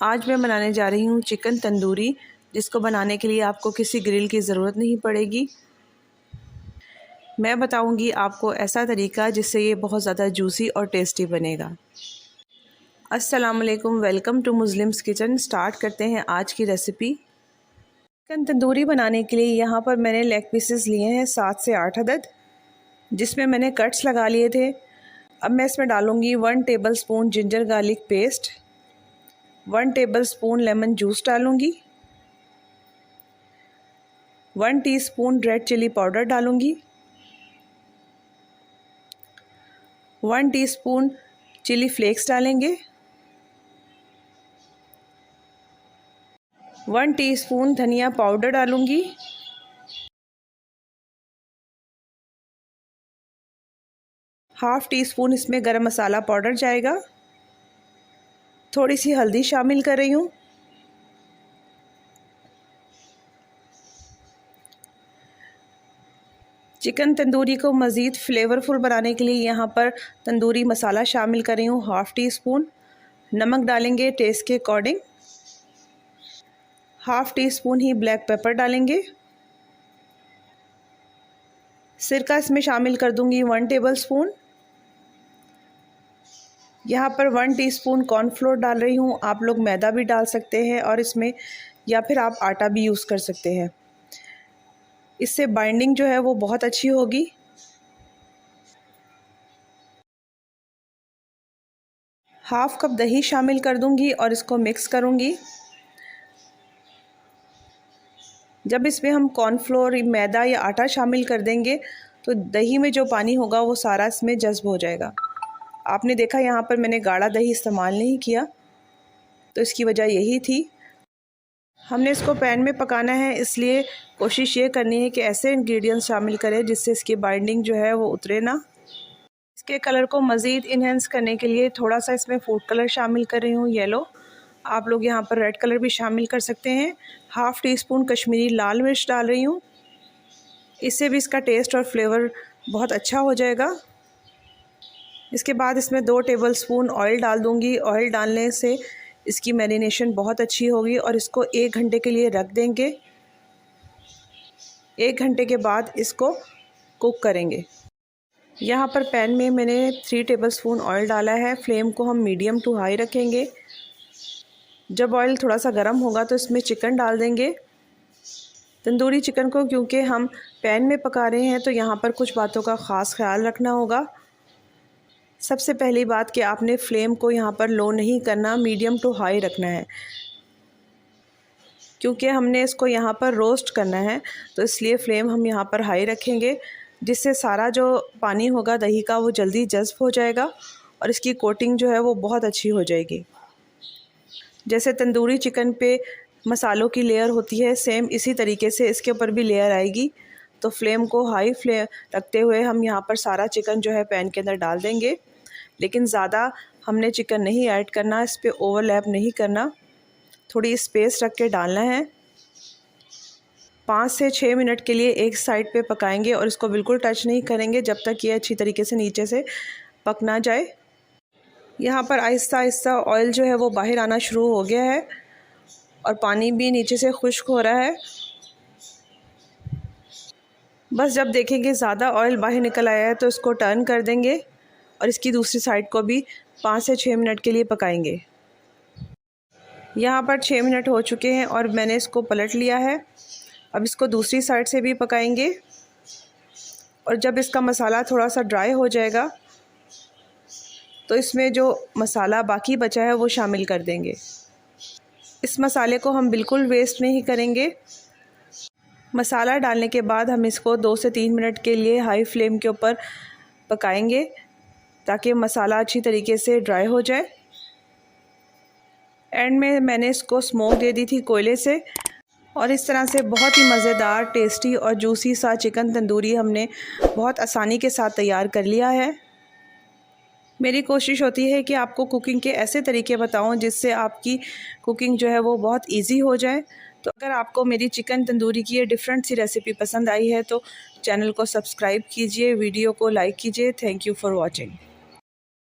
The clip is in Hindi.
आज मैं बनाने जा रही हूँ चिकन तंदूरी, जिसको बनाने के लिए आपको किसी ग्रिल की ज़रूरत नहीं पड़ेगी। मैं बताऊँगी आपको ऐसा तरीका जिससे ये बहुत ज़्यादा जूसी और टेस्टी बनेगा। अस्सलाम वालेकुम, welcome to Muslims kitchen. Start करते हैं आज की रेसिपी। चिकन तंदूरी बनाने के लिए यहाँ पर मैंने लेग पीसेस लिए हैं 7 से 8 अदद, जिसमें मैंने कट्स लगा लिए थे। अब मैं इसमें डालूँगी 1 tablespoon ginger garlic paste, 1 tablespoon lemon juice डालूँगी, 1 टीस्पून रेड चिली पाउडर डालूँगी, 1 टीस्पून चिली फ्लेक्स डालेंगे, 1 टीस्पून धनिया पाउडर डालूँगी, हाफ़ टी स्पून इसमें गरम मसाला पाउडर जाएगा, थोड़ी सी हल्दी शामिल कर रही हूँ, चिकन तंदूरी को मज़ीद फ्लेवरफुल बनाने के लिए यहाँ पर तंदूरी मसाला शामिल कर रही हूँ हाफ़ टी स्पून। नमक डालेंगे टेस्ट के अकॉर्डिंग, हाफ़ टी स्पून ही ब्लैक पेपर डालेंगे। सिरका इसमें शामिल कर दूँगी 1 टेबलस्पून। यहाँ पर 1 टीस्पून कॉर्नफ्लोर डाल रही हूँ। आप लोग मैदा भी डाल सकते हैं और इसमें, या फिर आप आटा भी यूज़ कर सकते हैं। इससे बाइंडिंग जो है वो बहुत अच्छी होगी। हाफ़ कप दही शामिल कर दूंगी और इसको मिक्स करूंगी। जब इसमें हम कॉर्नफ्लोर, मैदा या आटा शामिल कर देंगे तो दही में जो पानी होगा वो सारा इसमें जज़्ब हो जाएगा। आपने देखा यहाँ पर मैंने गाढ़ा दही इस्तेमाल नहीं किया, तो इसकी वजह यही थी। हमने इसको पैन में पकाना है, इसलिए कोशिश ये करनी है कि ऐसे इंग्रेडिएंट्स शामिल करें जिससे इसकी बाइंडिंग जो है वो उतरे ना। इसके कलर को मज़ीद इन्हेंस करने के लिए थोड़ा सा इसमें फूड कलर शामिल कर रही हूँ, येलो। आप लोग यहाँ पर रेड कलर भी शामिल कर सकते हैं। हाफ़ टी स्पून कश्मीरी लाल मिर्च डाल रही हूँ, इससे भी इसका टेस्ट और फ्लेवर बहुत अच्छा हो जाएगा। इसके बाद इसमें 2 टेबलस्पून ऑयल डाल दूँगी। ऑयल डालने से इसकी मैरिनेशन बहुत अच्छी होगी और इसको 1 घंटे के लिए रख देंगे। 1 घंटे के बाद इसको कुक करेंगे। यहाँ पर पैन में मैंने 3 टेबलस्पून ऑयल डाला है। फ्लेम को हम मीडियम टू हाई रखेंगे। जब ऑयल थोड़ा सा गर्म होगा तो इसमें चिकन डाल देंगे। तंदूरी चिकन को क्योंकि हम पैन में पका रहे हैं तो यहाँ पर कुछ बातों का ख़ास ख्याल रखना होगा। सबसे पहली बात कि आपने फ्लेम को यहाँ पर लो नहीं करना, मीडियम टू हाई रखना है, क्योंकि हमने इसको यहाँ पर रोस्ट करना है, तो इसलिए फ्लेम हम यहाँ पर हाई रखेंगे, जिससे सारा जो पानी होगा दही का वो जल्दी जज़्ब हो जाएगा और इसकी कोटिंग जो है वो बहुत अच्छी हो जाएगी। जैसे तंदूरी चिकन पे मसालों की लेयर होती है, सेम इसी तरीके से इसके ऊपर भी लेयर आएगी। तो फ्लेम को हाई फ्लेम रखते हुए हम यहाँ पर सारा चिकन जो है पैन के अंदर डाल देंगे, लेकिन ज़्यादा हमने चिकन नहीं ऐड करना, इस पर ओवरलैप नहीं करना, थोड़ी स्पेस रख के डालना है। 5 से 6 मिनट के लिए एक साइड पे पकाएंगे और इसको बिल्कुल टच नहीं करेंगे जब तक ये अच्छी तरीके से नीचे से पक ना जाए। यहाँ पर आहिस्ता आहिस्ता ऑयल जो है वो बाहर आना शुरू हो गया है और पानी भी नीचे से खुश्क हो रहा है। बस जब देखेंगे ज़्यादा ऑयल बाहर निकल आया है तो इसको टर्न कर देंगे और इसकी दूसरी साइड को भी 5 से 6 मिनट के लिए पकाएंगे। यहाँ पर 6 मिनट हो चुके हैं और मैंने इसको पलट लिया है। अब इसको दूसरी साइड से भी पकाएंगे और जब इसका मसाला थोड़ा सा ड्राई हो जाएगा तो इसमें जो मसाला बाकी बचा है वो शामिल कर देंगे। इस मसाले को हम बिल्कुल वेस्ट नहीं करेंगे। मसाला डालने के बाद हम इसको 2 से 3 मिनट के लिए हाई फ्लेम के ऊपर पकाएंगे ताकि मसाला अच्छी तरीके से ड्राई हो जाए। एंड में मैंने इसको स्मोक दे दी थी कोयले से और इस तरह से बहुत ही मज़ेदार, टेस्टी और जूसी सा चिकन तंदूरी हमने बहुत आसानी के साथ तैयार कर लिया है। मेरी कोशिश होती है कि आपको कुकिंग के ऐसे तरीके बताऊं जिससे आपकी कुकिंग जो है वो बहुत इजी हो जाए। तो अगर आपको मेरी चिकन तंदूरी की ये डिफरेंट सी रेसिपी पसंद आई है तो चैनल को सब्सक्राइब कीजिए, वीडियो को लाइक कीजिए। Thank you for watching.